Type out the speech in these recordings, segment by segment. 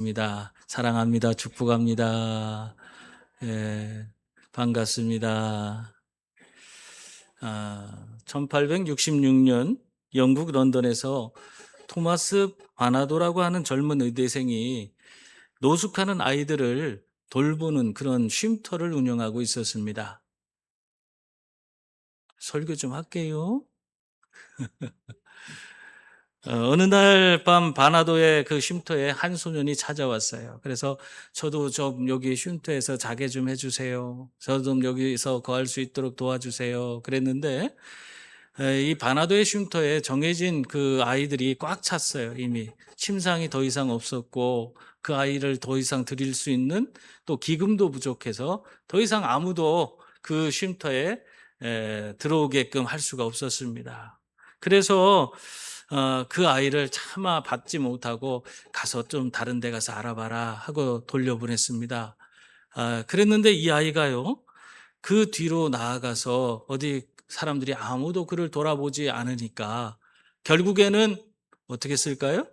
입니다. 사랑합니다. 축복합니다. 예, 반갑습니다. 1866년 영국 런던에서 토마스 바나도라고 하는 젊은 의대생이 노숙하는 아이들을 돌보는 그런 쉼터를 운영하고 있었습니다. 설교 좀 할게요. 어느 날 밤 바나도의 그 쉼터에 한 소년이 찾아왔어요. 그래서 저도 좀 여기 쉼터에서 자게 좀 해주세요. 저 좀 여기서 거할 수 있도록 도와주세요. 그랬는데 이 바나도의 쉼터에 정해진 그 아이들이 꽉 찼어요. 이미 침상이 더 이상 없었고 그 아이를 더 이상 드릴 수 있는 또 기금도 부족해서 더 이상 아무도 그 쉼터에 들어오게끔 할 수가 없었습니다. 그래서 그 아이를 차마 받지 못하고 가서 좀 다른 데 가서 알아봐라 하고 돌려보냈습니다. 그랬는데 이 아이가요, 그 뒤로 나아가서 어디 사람들이 아무도 그를 돌아보지 않으니까 결국에는 어떻게 했을까요?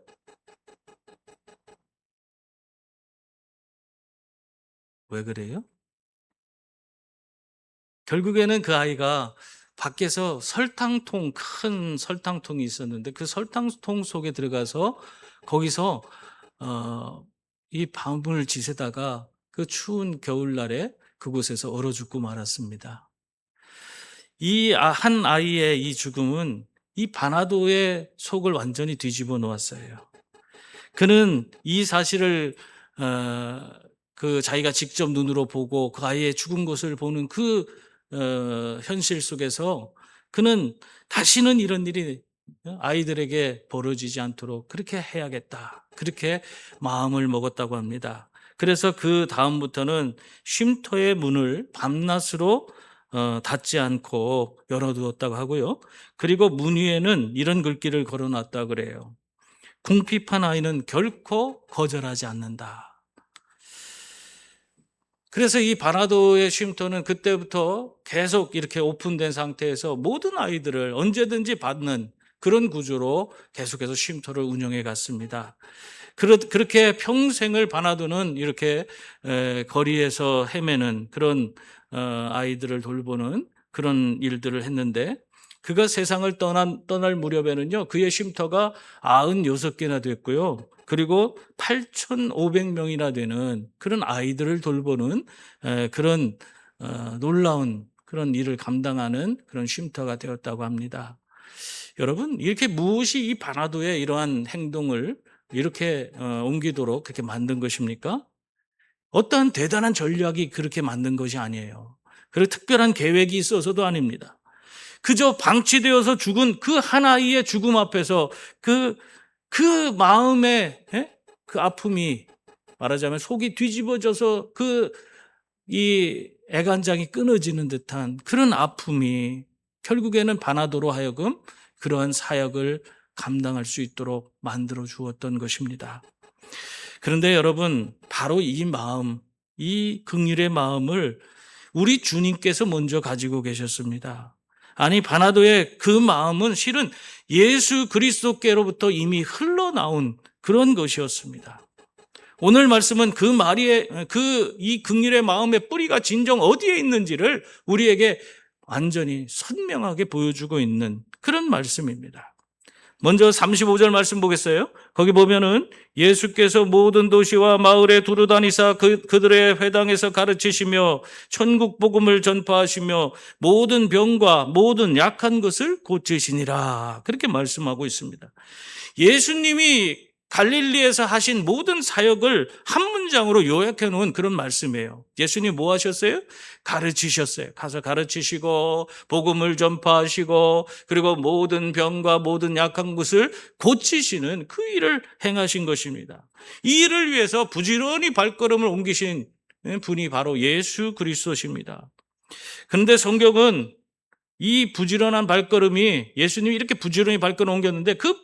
왜 그래요? 결국에는 그 아이가 밖에서 설탕통, 큰 설탕통이 있었는데 그 설탕통 속에 들어가서 거기서 어 이 밤을 지새다가 그 추운 겨울날에 그곳에서 얼어 죽고 말았습니다. 이 한 아이의 이 죽음은 이 바나도의 속을 완전히 뒤집어 놓았어요. 그는 이 사실을 어 그 자기가 직접 눈으로 보고 그 아이의 죽은 것을 보는 그 현실 속에서 그는 '다시는 이런 일이 아이들에게 벌어지지 않도록 그렇게 해야겠다.' 그렇게 마음을 먹었다고 합니다. 그래서 그다음부터는 쉼터의 문을 밤낮으로 닫지 않고 열어 두었다고 하고요. 그리고 문 위에는 이런 글귀를 걸어 놨다 그래요. 궁핍한 아이는 결코 거절하지 않는다. 그래서 이 바나도의 쉼터는 그때부터 계속 이렇게 오픈된 상태에서 모든 아이들을 언제든지 받는 그런 구조로 계속해서 쉼터를 운영해 갔습니다. 그렇게 평생을 바나도는 이렇게 거리에서 헤매는 그런 아이들을 돌보는 그런 일들을 했는데, 그가 세상을 떠날 무렵에는요, 그의 쉼터가 96개나 됐고요. 그리고 8,500명이나 되는 그런 아이들을 돌보는 그런 놀라운 그런 일을 감당하는 그런 쉼터가 되었다고 합니다. 여러분, 이렇게 무엇이 이 바나도의 이러한 행동을 이렇게 옮기도록 그렇게 만든 것입니까? 어떠한 대단한 전략이 그렇게 만든 것이 아니에요. 그리고 특별한 계획이 있어서도 아닙니다. 그저 방치되어서 죽은 그 한 아이의 죽음 앞에서 그 마음의 그 아픔이, 말하자면 속이 뒤집어져서 이 애간장이 끊어지는 듯한 그런 아픔이 결국에는 바나도로 하여금 그러한 사역을 감당할 수 있도록 만들어 주었던 것입니다. 그런데 여러분, 바로 이 마음, 이 긍휼의 마음을 우리 주님께서 먼저 가지고 계셨습니다. 아니, 바나도의 그 마음은 실은 예수 그리스도께로부터 이미 흘러나온 그런 것이었습니다. 오늘 말씀은 이 긍휼의 마음의 뿌리가 진정 어디에 있는지를 우리에게 완전히 선명하게 보여주고 있는 그런 말씀입니다. 먼저 35절 말씀 보겠어요. 거기 보면은 예수께서 모든 도시와 마을에 두루다니사 그들의 회당에서 가르치시며 천국 복음을 전파하시며 모든 병과 모든 약한 것을 고치시니라. 그렇게 말씀하고 있습니다. 예수님이 갈릴리에서 하신 모든 사역을 한 문장으로 요약해 놓은 그런 말씀이에요. 예수님 뭐 하셨어요? 가르치셨어요. 가서 가르치시고 복음을 전파하시고 그리고 모든 병과 모든 약한 것을 고치시는 그 일을 행하신 것입니다. 이 일을 위해서 부지런히 발걸음을 옮기신 분이 바로 예수 그리스도십니다. 그런데 성경은 이 부지런한 발걸음이, 예수님이 이렇게 부지런히 발걸음 옮겼는데 그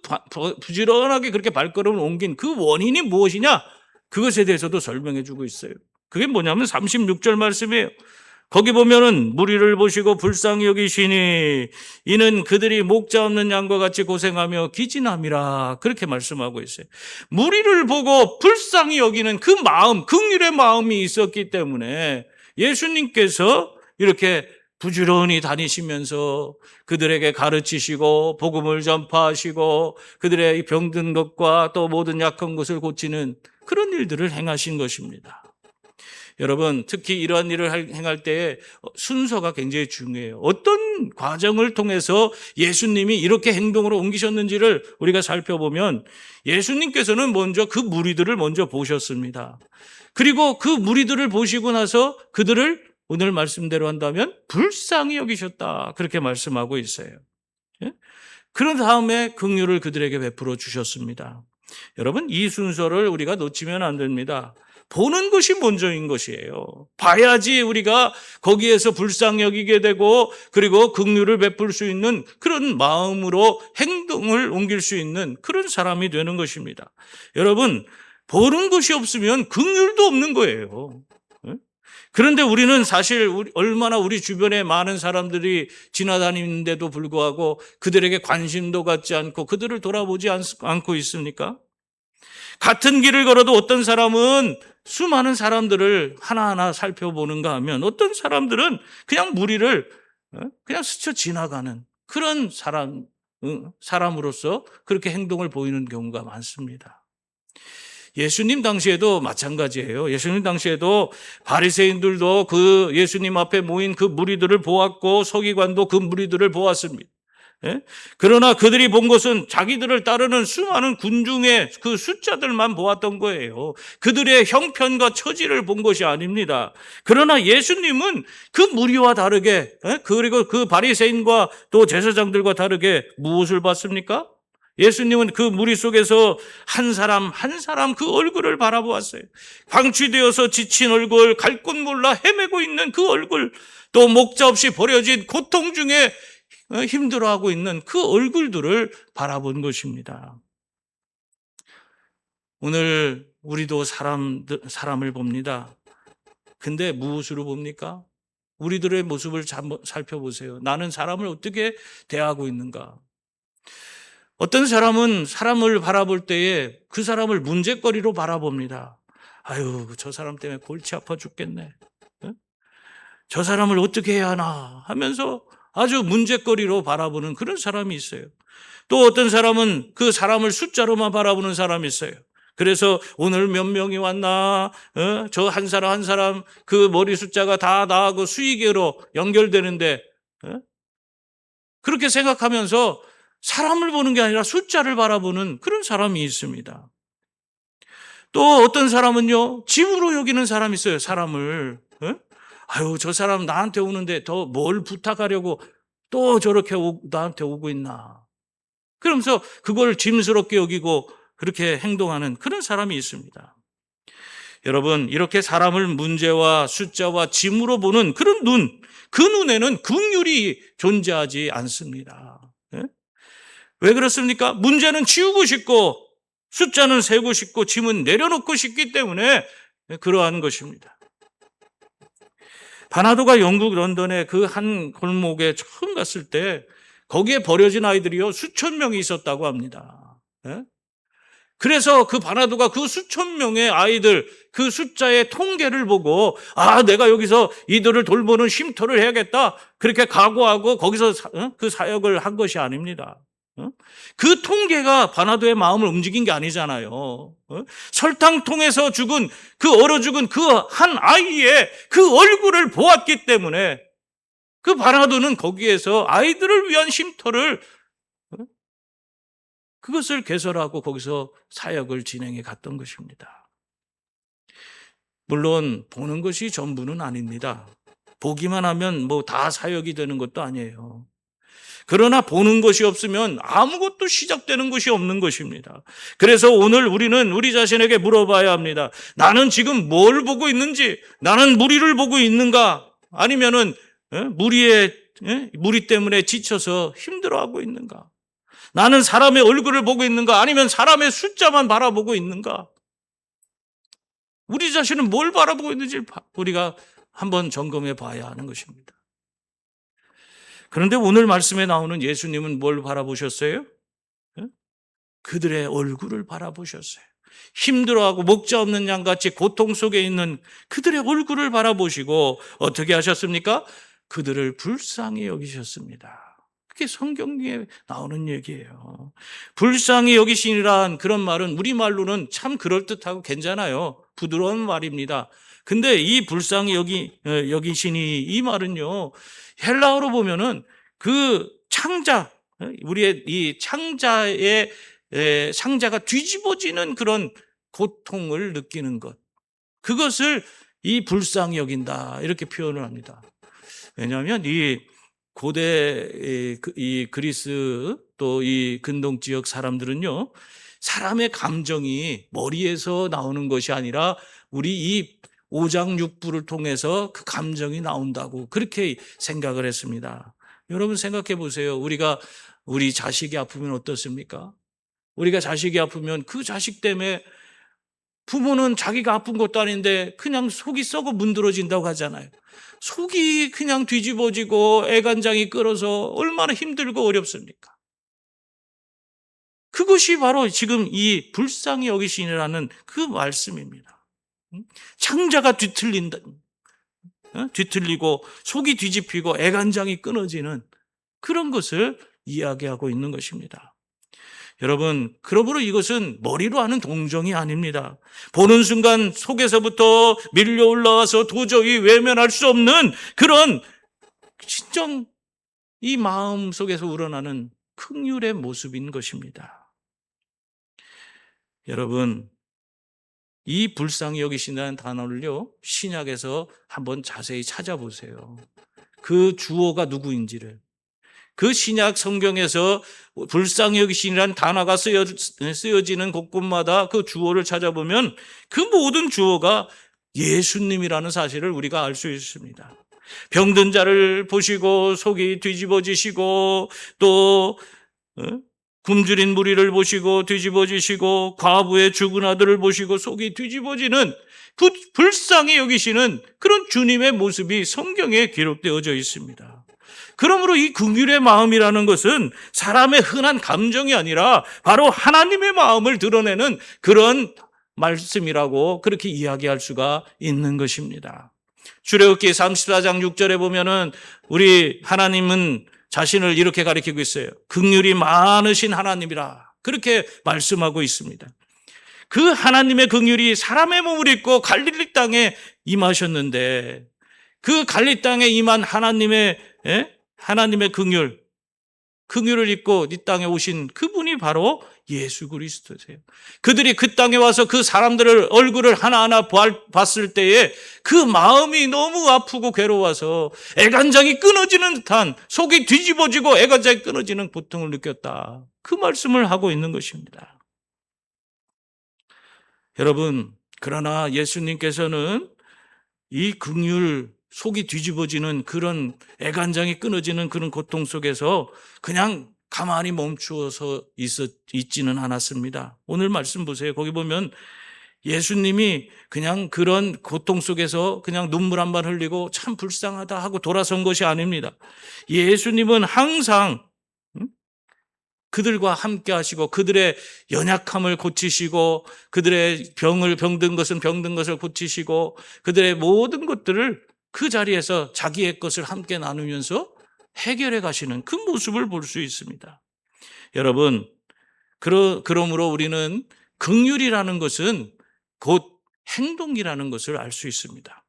부지런하게 그렇게 발걸음을 옮긴 그 원인이 무엇이냐? 그것에 대해서도 설명해 주고 있어요. 그게 뭐냐면 36절 말씀이에요. 거기 보면은 무리를 보시고 불쌍히 여기시니 이는 그들이 목자 없는 양과 같이 고생하며 기진함이라 그렇게 말씀하고 있어요. 무리를 보고 불쌍히 여기는 그 마음, 긍휼의 마음이 있었기 때문에 예수님께서 이렇게 부지런히 다니시면서 그들에게 가르치시고 복음을 전파하시고 그들의 병든 것과 또 모든 약한 것을 고치는 그런 일들을 행하신 것입니다. 여러분, 특히 이러한 일을 행할 때에 순서가 굉장히 중요해요. 어떤 과정을 통해서 예수님이 이렇게 행동으로 옮기셨는지를 우리가 살펴보면 예수님께서는 먼저 그 무리들을 먼저 보셨습니다. 그리고 그 무리들을 보시고 나서 그들을 오늘 말씀대로 한다면 불쌍히 여기셨다. 그렇게 말씀하고 있어요. 예? 그런 다음에 긍휼을 그들에게 베풀어 주셨습니다. 여러분, 이 순서를 우리가 놓치면 안 됩니다. 보는 것이 먼저인 것이에요. 봐야지 우리가 거기에서 불쌍히 여기게 되고 그리고 긍휼을 베풀 수 있는 그런 마음으로 행동을 옮길 수 있는 그런 사람이 되는 것입니다. 여러분, 보는 것이 없으면 긍휼도 없는 거예요. 그런데 우리는 사실 얼마나 우리 주변에 많은 사람들이 지나다니는데도 불구하고 그들에게 관심도 갖지 않고 그들을 돌아보지 않고 있습니까? 같은 길을 걸어도 어떤 사람은 수많은 사람들을 하나하나 살펴보는가 하면 어떤 사람들은 그냥 무리를 그냥 스쳐 지나가는 그런 사람으로서 그렇게 행동을 보이는 경우가 많습니다. 예수님 당시에도 마찬가지예요. 예수님 당시에도 바리새인들도 그 예수님 앞에 모인 그 무리들을 보았고 서기관도 그 무리들을 보았습니다. 예? 그러나 그들이 본 것은 자기들을 따르는 수많은 군중의 그 숫자들만 보았던 거예요. 그들의 형편과 처지를 본 것이 아닙니다. 그러나 예수님은 그 무리와 다르게 그리고 그 바리새인과 또 제사장들과 다르게 무엇을 봤습니까? 예수님은 그 무리 속에서 한 사람 한 사람 그 얼굴을 바라보았어요. 방치되어서 지친 얼굴, 갈 곳 몰라 헤매고 있는 그 얼굴, 또 목자 없이 버려진 고통 중에 힘들어하고 있는 그 얼굴들을 바라본 것입니다. 오늘 우리도 사람을 봅니다. 근데 무엇으로 봅니까? 우리들의 모습을 살펴보세요. 나는 사람을 어떻게 대하고 있는가? 어떤 사람은 사람을 바라볼 때에 그 사람을 문제거리로 바라봅니다. 아유, 저 사람 때문에 골치 아파 죽겠네. 저 사람을 어떻게 해야 하나 하면서 아주 문제거리로 바라보는 그런 사람이 있어요. 또 어떤 사람은 그 사람을 숫자로만 바라보는 사람이 있어요. 그래서 오늘 몇 명이 왔나? 저 한 사람 한 사람 그 머리 숫자가 다 나하고 수익으로 연결되는데 그렇게 생각하면서 사람을 보는 게 아니라 숫자를 바라보는 그런 사람이 있습니다. 또 어떤 사람은요, 짐으로 여기는 사람이 있어요. 사람을. 아유, 저 사람 나한테 오는데 더 뭘 부탁하려고 또 저렇게 나한테 오고 있나. 그러면서 그걸 짐스럽게 여기고 그렇게 행동하는 그런 사람이 있습니다. 여러분, 이렇게 사람을 문제와 숫자와 짐으로 보는 그런 눈, 그 눈에는 긍휼이 존재하지 않습니다. 왜 그렇습니까? 문제는 치우고 싶고 숫자는 세고 싶고 짐은 내려놓고 싶기 때문에 그러한 것입니다. 바나도가 영국 런던의 그 한 골목에 처음 갔을 때 거기에 버려진 아이들이요 수천 명이 있었다고 합니다. 그래서 그 바나도가 그 수천 명의 아이들 그 숫자의 통계를 보고 내가 여기서 이들을 돌보는 쉼터를 해야겠다 그렇게 각오하고 거기서 그 사역을 한 것이 아닙니다. 그 통계가 바나도의 마음을 움직인 게 아니잖아요. 설탕통에서 죽은 얼어 죽은 그 한 아이의 그 얼굴을 보았기 때문에 그 바나도는 거기에서 아이들을 위한 쉼터를 그것을 개설하고 거기서 사역을 진행해 갔던 것입니다. 물론 보는 것이 전부는 아닙니다. 보기만 하면 다 사역이 되는 것도 아니에요. 그러나 보는 것이 없으면 아무것도 시작되는 것이 없는 것입니다. 그래서 오늘 우리는 우리 자신에게 물어봐야 합니다. 나는 지금 뭘 보고 있는지, 나는 무리를 보고 있는가? 아니면은 무리 때문에 지쳐서 힘들어하고 있는가? 나는 사람의 얼굴을 보고 있는가? 아니면 사람의 숫자만 바라보고 있는가? 우리 자신은 뭘 바라보고 있는지 우리가 한번 점검해 봐야 하는 것입니다. 그런데 오늘 말씀에 나오는 예수님은 뭘 바라보셨어요? 그들의 얼굴을 바라보셨어요. 힘들어하고 목자 없는 양같이 고통 속에 있는 그들의 얼굴을 바라보시고 어떻게 하셨습니까? 그들을 불쌍히 여기셨습니다. 그게 성경에 나오는 얘기예요. 불쌍히 여기시니란 그런 말은 우리말로는 참 그럴듯하고 괜찮아요. 부드러운 말입니다. 근데 이 불쌍히 여기시니 이 말은요, 헬라어로 보면은 그 창자, 우리의 이 창자의 상자가 뒤집어지는 그런 고통을 느끼는 것, 그것을 이 불쌍히 여긴다 이렇게 표현을 합니다. 왜냐하면 이 고대 이 그리스 또 이 근동 지역 사람들은요, 사람의 감정이 머리에서 나오는 것이 아니라 우리 이 오장육부를 통해서 그 감정이 나온다고 그렇게 생각을 했습니다. 여러분 생각해 보세요. 우리 자식이 아프면 어떻습니까? 우리가 자식이 아프면 그 자식 때문에 부모는 자기가 아픈 것도 아닌데 그냥 속이 썩어 문드러진다고 하잖아요. 속이 그냥 뒤집어지고 애간장이 끓어서 얼마나 힘들고 어렵습니까? 그것이 바로 지금 이 불쌍히 여기시니라는 그 말씀입니다. 창자가 뒤틀리고 속이 뒤집히고 애간장이 끊어지는 그런 것을 이야기하고 있는 것입니다. 여러분, 그러므로 이것은 머리로 하는 동정이 아닙니다. 보는 순간 속에서부터 밀려 올라와서 도저히 외면할 수 없는 그런 진정 이 마음 속에서 우러나는 긍휼의 모습인 것입니다. 여러분, 이 불쌍히 여기신다는 단어를요, 신약에서 한번 자세히 찾아보세요. 그 주어가 누구인지를. 그 신약 성경에서 불쌍히 여기시니라는 단어가 쓰여지는 곳곳마다 그 주어를 찾아보면 그 모든 주어가 예수님이라는 사실을 우리가 알 수 있습니다. 병든 자를 보시고 속이 뒤집어지시고 또 굶주린 무리를 보시고 뒤집어지시고 과부의 죽은 아들을 보시고 속이 뒤집어지는 그 불쌍히 여기시는 그런 주님의 모습이 성경에 기록되어져 있습니다. 그러므로 이 긍휼의 마음이라는 것은 사람의 흔한 감정이 아니라 바로 하나님의 마음을 드러내는 그런 말씀이라고 그렇게 이야기할 수가 있는 것입니다. 출애굽기 34장 6절에 보면은 우리 하나님은 자신을 이렇게 가리키고 있어요. 긍휼이 많으신 하나님이라 그렇게 말씀하고 있습니다. 그 하나님의 긍휼이 사람의 몸을 입고 갈릴리 땅에 임하셨는데 그 갈릴리 땅에 임한 하나님의 긍휼을 입고 이 땅에 오신 그분이 바로 예수 그리스도세요. 그들이 그 땅에 와서 그 사람들을 얼굴을 하나하나 봤을 때에 그 마음이 너무 아프고 괴로워서 애간장이 끊어지는 듯한 속이 뒤집어지고 애간장이 끊어지는 고통을 느꼈다. 그 말씀을 하고 있는 것입니다. 여러분, 그러나 예수님께서는 이 긍휼, 속이 뒤집어지는 그런 애간장이 끊어지는 그런 고통 속에서 그냥 가만히 멈추어서 있지는 않았습니다. 오늘 말씀 보세요. 거기 보면 예수님이 그냥 그런 고통 속에서 그냥 눈물 한 번 흘리고 참 불쌍하다 하고 돌아선 것이 아닙니다. 예수님은 항상 그들과 함께 하시고 그들의 연약함을 고치시고 그들의 병든 것을 고치시고 그들의 모든 것들을 그 자리에서 자기의 것을 함께 나누면서 해결해 가시는 그 모습을 볼 수 있습니다. 여러분, 그러므로 우리는 긍휼이라는 것은 곧 행동이라는 것을 알 수 있습니다.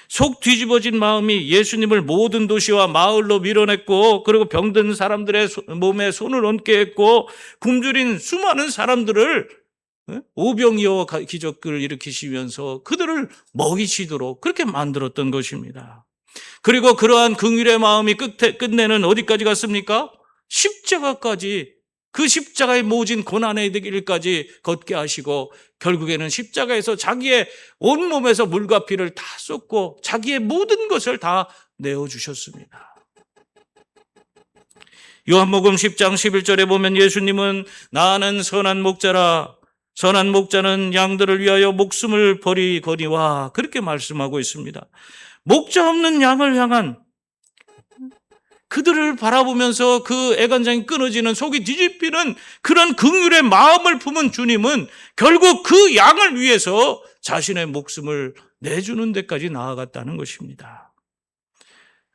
속 뒤집어진 마음이 예수님을 모든 도시와 마을로 밀어냈고 그리고 병든 사람들의 몸에 손을 얹게 했고 굶주린 수많은 사람들을 오병이어 기적을 일으키시면서 그들을 먹이시도록 그렇게 만들었던 것입니다. 그리고 그러한 긍휼의 마음이 끝내는 어디까지 갔습니까? 십자가까지, 그 십자가의 모진 고난의 길까지 걷게 하시고 결국에는 십자가에서 자기의 온몸에서 물과 피를 다 쏟고 자기의 모든 것을 다 내어주셨습니다. 요한복음 10장 11절에 보면 예수님은 나는 선한 목자라 선한 목자는 양들을 위하여 목숨을 버리거니와 그렇게 말씀하고 있습니다. 목자 없는 양을 향한 그들을 바라보면서 그 애간장이 끊어지는 속이 뒤집히는 그런 긍휼의 마음을 품은 주님은 결국 그 양을 위해서 자신의 목숨을 내주는 데까지 나아갔다는 것입니다.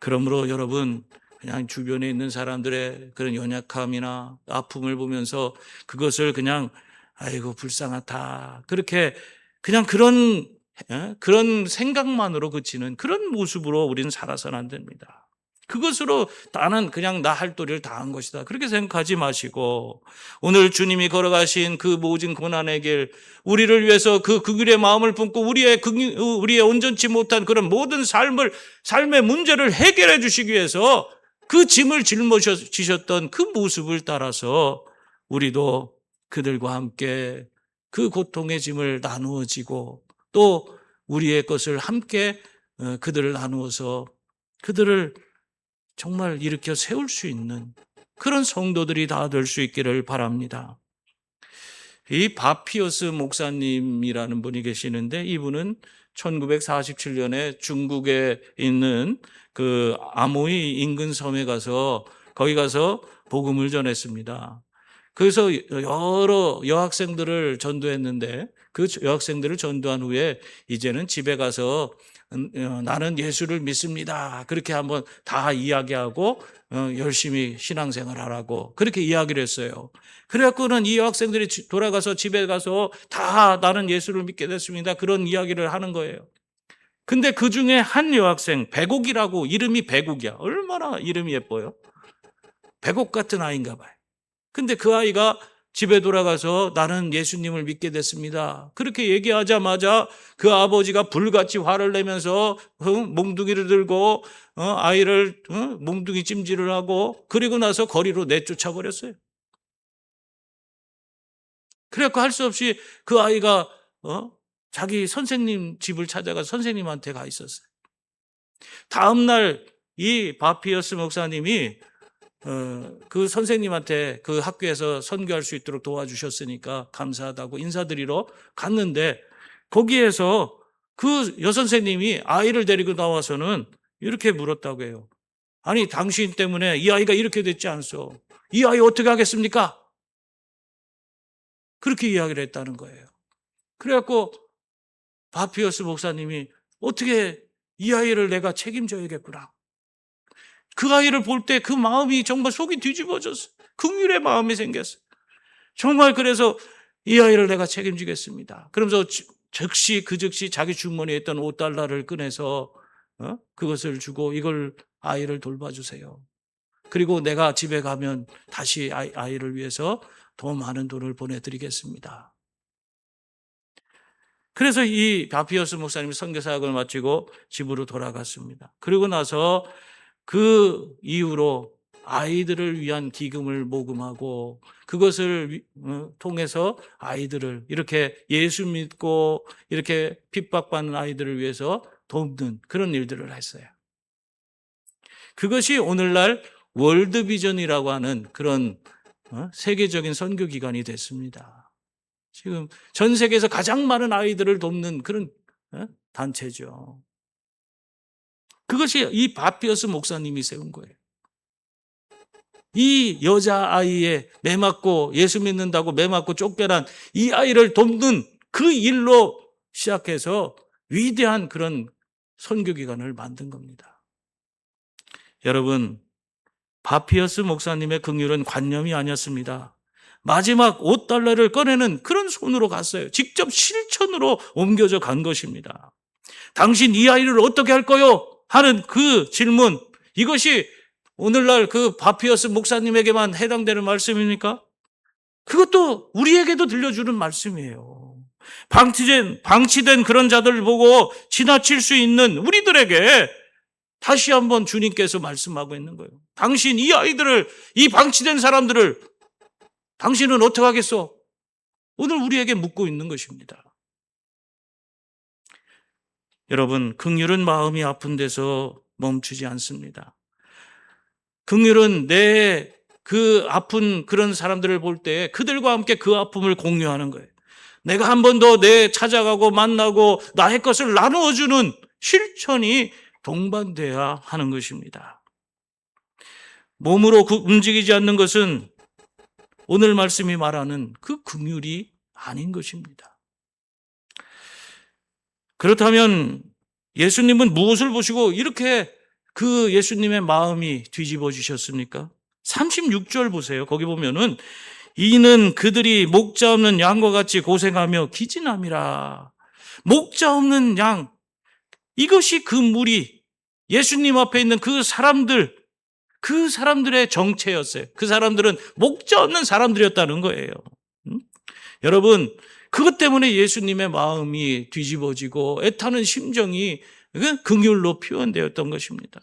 그러므로 여러분, 그냥 주변에 있는 사람들의 그런 연약함이나 아픔을 보면서 그것을 그냥 아이고 불쌍하다 그렇게 그냥 그런 생각만으로 그치는 그런 모습으로 우리는 살아서는 안 됩니다. 그것으로 나는 그냥 나 할 도리를 다 한 것이다 그렇게 생각하지 마시고, 오늘 주님이 걸어가신 그 모진 고난의 길, 우리를 위해서 그 긍휼의 마음을 품고 우리의 온전치 못한 그런 모든 삶의 문제를 해결해 주시기 위해서 그 짐을 짊어지셨던 그 모습을 따라서 우리도 그들과 함께 그 고통의 짐을 나누어지고 또 우리의 것을 함께 그들을 나누어서 그들을 정말 일으켜 세울 수 있는 그런 성도들이 다 될 수 있기를 바랍니다. 이 바피어스 목사님이라는 분이 계시는데, 이분은 1947년에 중국에 있는 그 아모이 인근 섬에 가서 거기 가서 복음을 전했습니다. 그래서 여러 여학생들을 전도했는데 그 여학생들을 전도한 후에 이제는 집에 가서 나는 예수를 믿습니다 그렇게 한번 다 이야기하고 열심히 신앙생활하라고 그렇게 이야기를 했어요. 그래갖고는 이 여학생들이 돌아가서 집에 가서 다 나는 예수를 믿게 됐습니다 그런 이야기를 하는 거예요. 근데 그 중에 한 여학생, 백옥이라고, 이름이 백옥이야. 얼마나 이름이 예뻐요. 백옥 같은 아이인가 봐요. 근데 그 아이가 집에 돌아가서 나는 예수님을 믿게 됐습니다 그렇게 얘기하자마자 그 아버지가 불같이 화를 내면서 몽둥이를 들고 아이를 몽둥이 찜질을 하고 그리고 나서 거리로 내쫓아 버렸어요. 그래갖고 할 수 없이 그 아이가 자기 선생님 집을 찾아가서 선생님한테 가 있었어요. 다음날 이 바피어스 목사님이 그 선생님한테 그 학교에서 선교할 수 있도록 도와주셨으니까 감사하다고 인사드리러 갔는데, 거기에서 그 여선생님이 아이를 데리고 나와서는 이렇게 물었다고 해요. 아니 당신 때문에 이 아이가 이렇게 됐지 않소? 이 아이 어떻게 하겠습니까? 그렇게 이야기를 했다는 거예요. 그래갖고 바피어스 목사님이 어떻게 이 아이를 내가 책임져야겠구나. 그 아이를 볼 때 그 마음이 정말 속이 뒤집어졌어요. 긍휼의 마음이 생겼어요. 정말 그래서 이 아이를 내가 책임지겠습니다. 그러면서 즉시 자기 주머니에 있던 $5를 꺼내서 그것을 주고 이걸 아이를 돌봐주세요. 그리고 내가 집에 가면 다시 아이를 위해서 더 많은 돈을 보내드리겠습니다. 그래서 이 바피어스 목사님이 선교사역을 마치고 집으로 돌아갔습니다. 그리고 나서 그 이후로 아이들을 위한 기금을 모금하고 그것을 통해서 아이들을 이렇게 예수 믿고 이렇게 핍박받는 아이들을 위해서 돕는 그런 일들을 했어요. 그것이 오늘날 월드비전이라고 하는 그런 세계적인 선교기관이 됐습니다. 지금 전 세계에서 가장 많은 아이들을 돕는 그런 단체죠. 그것이 이 바피어스 목사님이 세운 거예요. 이 여자아이의 매맞고 예수 믿는다고 매맞고 쫓겨난 이 아이를 돕는 그 일로 시작해서 위대한 그런 선교기관을 만든 겁니다. 여러분, 바피어스 목사님의 긍휼은 관념이 아니었습니다. 마지막 $5를 꺼내는 그런 손으로 갔어요. 직접 실천으로 옮겨져 간 것입니다. 당신 이 아이를 어떻게 할 거요? 하는 그 질문, 이것이 오늘날 그 바피어스 목사님에게만 해당되는 말씀입니까? 그것도 우리에게도 들려주는 말씀이에요. 방치된 그런 자들을 보고 지나칠 수 있는 우리들에게 다시 한번 주님께서 말씀하고 있는 거예요. 당신 이 아이들을, 이 방치된 사람들을 당신은 어떻게 하겠어? 오늘 우리에게 묻고 있는 것입니다. 여러분, 긍휼은 마음이 아픈 데서 멈추지 않습니다. 긍휼은 내 그 아픈 그런 사람들을 볼 때 그들과 함께 그 아픔을 공유하는 거예요. 내가 한 번 더 내 찾아가고 만나고 나의 것을 나누어주는 실천이 동반돼야 하는 것입니다. 몸으로 움직이지 않는 것은 오늘 말씀이 말하는 그 긍휼이 아닌 것입니다. 그렇다면 예수님은 무엇을 보시고 이렇게 그 예수님의 마음이 뒤집어지셨습니까? 36절 보세요. 거기 보면은 이는 그들이 목자 없는 양과 같이 고생하며 기진함이라. 목자 없는 양, 이것이 그 무리, 예수님 앞에 있는 그 사람들의 정체였어요. 그 사람들은 목자 없는 사람들이었다는 거예요. 여러분, 그것 때문에 예수님의 마음이 뒤집어지고 애타는 심정이 긍휼로 표현되었던 것입니다.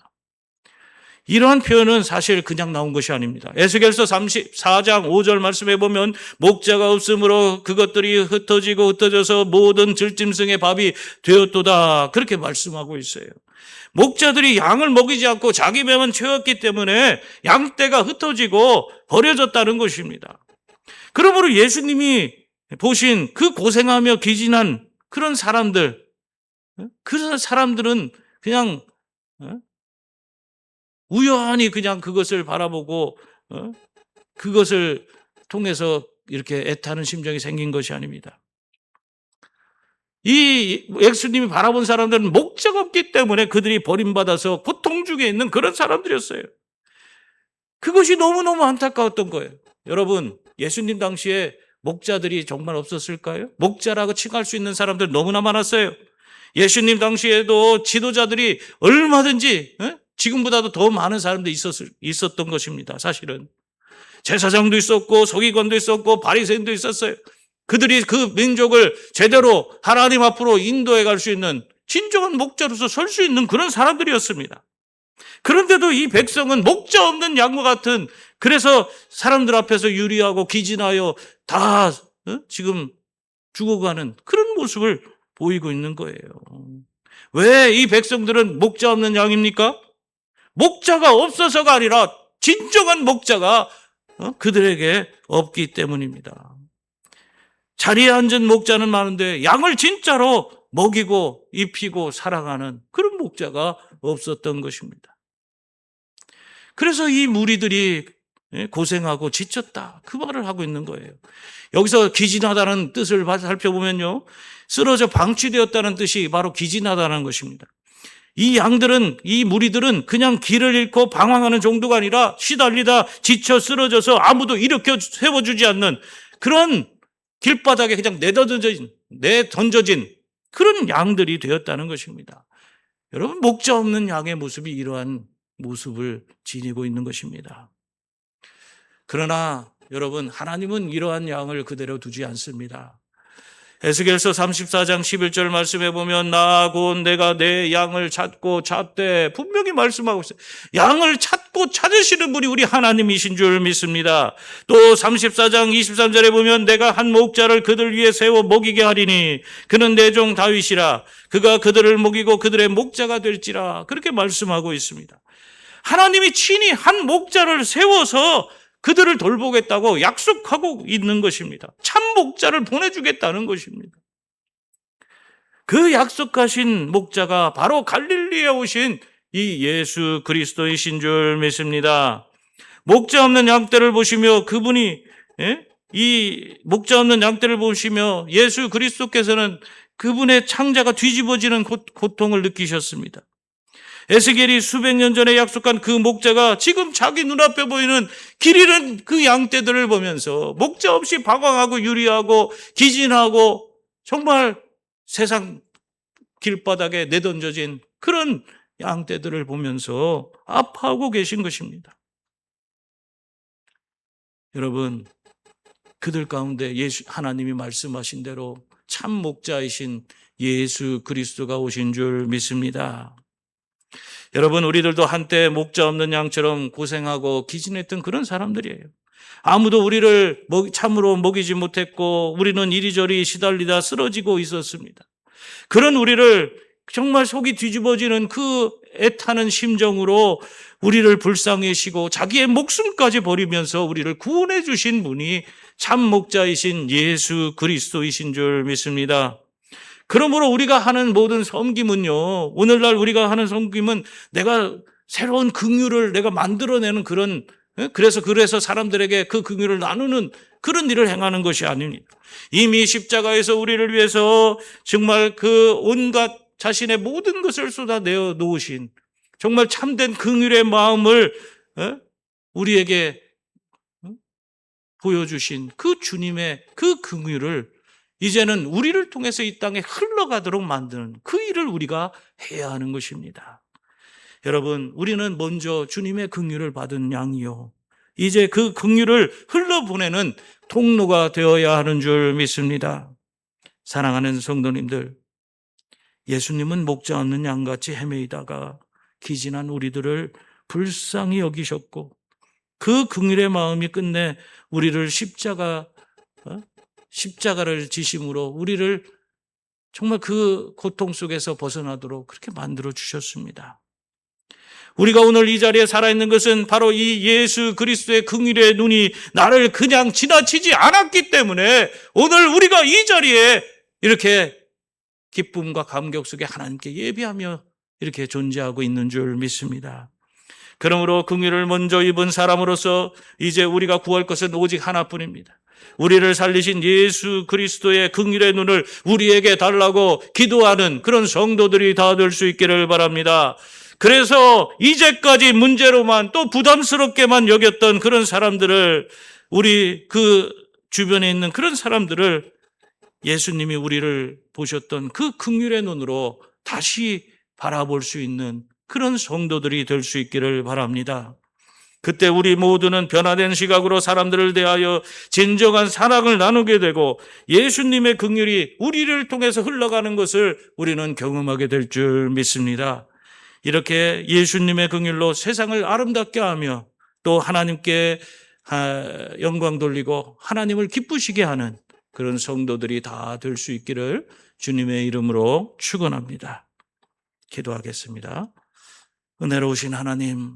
이러한 표현은 사실 그냥 나온 것이 아닙니다. 에스겔서 34장 5절 말씀해 보면 목자가 없으므로 그것들이 흩어져서 모든 들짐승의 밥이 되었도다, 그렇게 말씀하고 있어요. 목자들이 양을 먹이지 않고 자기 배만 채웠기 때문에 양떼가 ht어지고 버려졌다는 것입니다. 그러므로 예수님이 보신 그 고생하며 기진한 그런 사람들, 그 사람들은 그냥 우연히 그냥 그것을 바라보고 그것을 통해서 이렇게 애타는 심정이 생긴 것이 아닙니다. 이 예수님이 바라본 사람들은 목자가 없기 때문에 그들이 버림받아서 고통 중에 있는 그런 사람들이었어요. 그것이 너무너무 안타까웠던 거예요. 여러분, 예수님 당시에 목자들이 정말 없었을까요? 목자라고 칭할 수 있는 사람들 너무나 많았어요. 예수님 당시에도 지도자들이 얼마든지 지금보다도 더 많은 사람들이 있었던 것입니다. 사실은 제사장도 있었고 서기관도 있었고 바리새인도 있었어요. 그들이 그 민족을 제대로 하나님 앞으로 인도해 갈 수 있는 진정한 목자로서 설 수 있는 그런 사람들이었습니다. 그런데도 이 백성은 목자 없는 양과 같은, 그래서 사람들 앞에서 유리하고 기진하여 다 지금 죽어가는 그런 모습을 보이고 있는 거예요. 왜 이 백성들은 목자 없는 양입니까? 목자가 없어서가 아니라 진정한 목자가 그들에게 없기 때문입니다. 자리에 앉은 목자는 많은데 양을 진짜로 먹이고 입히고 사랑하는 그런 목자가 없었던 것입니다. 그래서 이 무리들이 고생하고 지쳤다, 그 말을 하고 있는 거예요. 여기서 기진하다는 뜻을 살펴보면요, 쓰러져 방치되었다는 뜻이 바로 기진하다는 것입니다. 이 양들은, 이 무리들은 그냥 길을 잃고 방황하는 정도가 아니라 시달리다 지쳐 쓰러져서 아무도 일으켜 세워주지 않는 그런 길바닥에 그냥 내던져진 그런 양들이 되었다는 것입니다. 여러분, 목자 없는 양의 모습이 이러한 모습을 지니고 있는 것입니다. 그러나 여러분, 하나님은 이러한 양을 그대로 두지 않습니다. 에스겔서 34장 11절 말씀해 보면 나 곧 내가 내 양을 찾고 찾되, 분명히 말씀하고 있어요. 양을 찾고 찾으시는 분이 우리 하나님이신 줄 믿습니다. 또 34장 23절에 보면 내가 한 목자를 그들 위에 세워 먹이게 하리니 그는 내 종 다윗이라, 그가 그들을 먹이고 그들의 목자가 될지라, 그렇게 말씀하고 있습니다. 하나님이 친히 한 목자를 세워서 그들을 돌보겠다고 약속하고 있는 것입니다. 참 목자를 보내주겠다는 것입니다. 그 약속하신 목자가 바로 갈릴리에 오신 이 예수 그리스도이신 줄 믿습니다. 목자 없는 양떼를 보시며 그분이 이 목자 없는 양떼를 보시며 예수 그리스도께서는 그분의 창자가 뒤집어지는 고통을 느끼셨습니다. 에스겔이 수백 년 전에 약속한 그 목자가 지금 자기 눈앞에 보이는 길 잃은 그 양떼들을 보면서 목자 없이 방황하고 유리하고 기진하고 정말 세상 길바닥에 내던져진 그런 양떼들을 보면서 아파하고 계신 것입니다. 여러분, 그들 가운데 하나님이 말씀하신 대로 참 목자이신 예수 그리스도가 오신 줄 믿습니다. 여러분, 우리들도 한때 목자 없는 양처럼 고생하고 기진했던 그런 사람들이에요. 아무도 우리를 참으로 먹이지 못했고 우리는 이리저리 시달리다 쓰러지고 있었습니다. 그런 우리를 정말 속이 뒤집어지는 그 애타는 심정으로 우리를 불쌍히 여시고 자기의 목숨까지 버리면서 우리를 구원해 주신 분이 참 목자이신 예수 그리스도이신 줄 믿습니다. 그러므로 우리가 하는 모든 섬김은요, 오늘날 우리가 하는 섬김은 내가 새로운 긍휼을 내가 만들어내는 그런, 그래서 사람들에게 그 긍휼을 나누는 그런 일을 행하는 것이 아닙니다. 이미 십자가에서 우리를 위해서 정말 그 온갖 자신의 모든 것을 쏟아내어 놓으신 정말 참된 긍휼의 마음을 우리에게 보여주신 그 주님의 그 긍휼을 이제는 우리를 통해서 이 땅에 흘러가도록 만드는 그 일을 우리가 해야 하는 것입니다. 여러분, 우리는 먼저 주님의 긍휼을 받은 양이요, 이제 그 긍휼을 흘러보내는 통로가 되어야 하는 줄 믿습니다. 사랑하는 성도님들, 예수님은 목자 없는 양같이 헤매이다가 기진한 우리들을 불쌍히 여기셨고 그 긍휼의 마음이 끝내 우리를 십자가를 지심으로 우리를 정말 그 고통 속에서 벗어나도록 그렇게 만들어 주셨습니다. 우리가 오늘 이 자리에 살아있는 것은 바로 이 예수 그리스도의 긍휼의 눈이 나를 그냥 지나치지 않았기 때문에 오늘 우리가 이 자리에 이렇게 기쁨과 감격 속에 하나님께 예배하며 이렇게 존재하고 있는 줄 믿습니다. 그러므로 긍휼을 먼저 입은 사람으로서 이제 우리가 구할 것은 오직 하나뿐입니다. 우리를 살리신 예수 그리스도의 긍휼의 눈을 우리에게 달라고 기도하는 그런 성도들이 다 될 수 있기를 바랍니다. 그래서 이제까지 문제로만 또 부담스럽게만 여겼던 그런 사람들을, 우리 그 주변에 있는 그런 사람들을 예수님이 우리를 보셨던 그 긍휼의 눈으로 다시 바라볼 수 있는 그런 성도들이 될 수 있기를 바랍니다. 그때 우리 모두는 변화된 시각으로 사람들을 대하여 진정한 사랑을 나누게 되고 예수님의 긍휼이 우리를 통해서 흘러가는 것을 우리는 경험하게 될 줄 믿습니다. 이렇게 예수님의 긍휼로 세상을 아름답게 하며 또 하나님께 영광 돌리고 하나님을 기쁘시게 하는 그런 성도들이 다 될 수 있기를 주님의 이름으로 축원합니다. 기도하겠습니다. 은혜로우신 하나님,